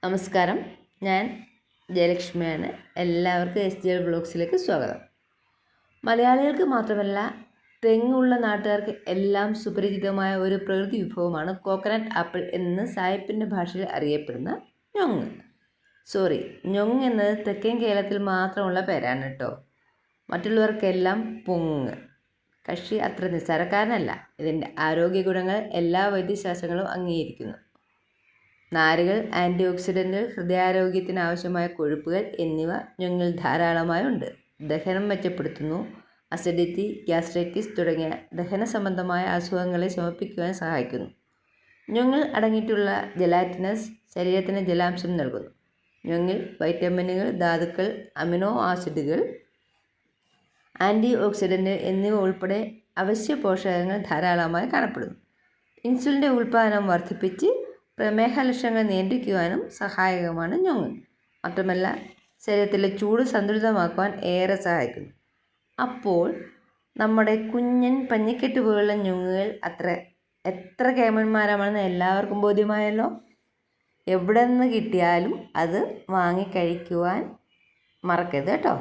നമസ്കാരം, ഞാൻ ജയലക്ഷ്മിയാണ്. എല്ലാവർക്കും SJL വ്ളോഗ്സിലേക്ക് സ്വാഗതം. മലയാളികൾക്ക് മാത്രമല്ല തെങ്ങുള്ള നാട്ടുകാർക്ക് എല്ലാം സുപരിചിതമായ ഒരു പ്രകൃതി വിഭവമാണ് കോക്കനട്ട് ആപ്പിൾ എന്ന് സായിപ്പിൻ്റെ ഭാഷയിൽ അറിയപ്പെടുന്ന ഞൊങ്ങ്. ഞൊങ്ങ് എന്നത് തെക്കൻ കേരളത്തിൽ മാത്രമുള്ള പേരാണ് കേട്ടോ. മറ്റുള്ളവർക്കെല്ലാം പൊങ്ങ്. കക്ഷി അത്ര നിസ്സാരക്കാരനല്ല. ഇതിൻ്റെ ആരോഗ്യ ഗുണങ്ങൾ എല്ലാ വൈദ്യശാസ്ത്രങ്ങളും അംഗീകരിക്കുന്നു. നാരുകൾ, ആൻറ്റി ഓക്സിഡൻറ്റുകൾ, ഹൃദയാരോഗ്യത്തിന് ആവശ്യമായ കൊഴുപ്പുകൾ എന്നിവ ഞൊങ്ങിൽ ധാരാളമായുണ്ട്. ദഹനം മെച്ചപ്പെടുത്തുന്നു. അസിഡിറ്റി, ഗ്യാസ്ട്രൈറ്റിസ് തുടങ്ങിയ ദഹന സംബന്ധമായ അസുഖങ്ങളെ ശമിപ്പിക്കുവാൻ സഹായിക്കുന്നു. ഞൊങ്ങിൽ അടങ്ങിയിട്ടുള്ള ജെലാറ്റിനസ് ശരീരത്തിന് ജലാംശം നൽകുന്നു. ഞൊങ്ങിൽ വൈറ്റമിനുകൾ, ധാതുക്കൾ, അമിനോ ആസിഡുകൾ, ആൻറ്റി ഓക്സിഡൻറ്റ് എന്നിവ ഉൾപ്പെടെ അവശ്യ പോഷകങ്ങൾ ധാരാളമായി കാണപ്പെടുന്നു. ഇൻസുലിൻ്റെ ഉൽപ്പാദനം വർദ്ധിപ്പിച്ച് പ്രമേഹ ലക്ഷണങ്ങൾ നിയന്ത്രിക്കുവാനും സഹായകമാണ് ഞൊങ്ങ്. മാത്രമല്ല ശരീരത്തിലെ ചൂട് സന്തുലിതമാക്കുവാൻ ഏറെ സഹായിക്കുന്നു. അപ്പോൾ നമ്മുടെ കുഞ്ഞൻ പഞ്ഞിക്കെട്ട് പോലുള്ള ഞൊങ്ങുകൾ എത്ര കേമന്മാരാണെന്ന് എല്ലാവർക്കും ബോധ്യമായല്ലോ. എവിടെ നിന്ന് കിട്ടിയാലും അത് വാങ്ങിക്കഴിക്കുവാൻ മറക്കരുത് കേട്ടോ.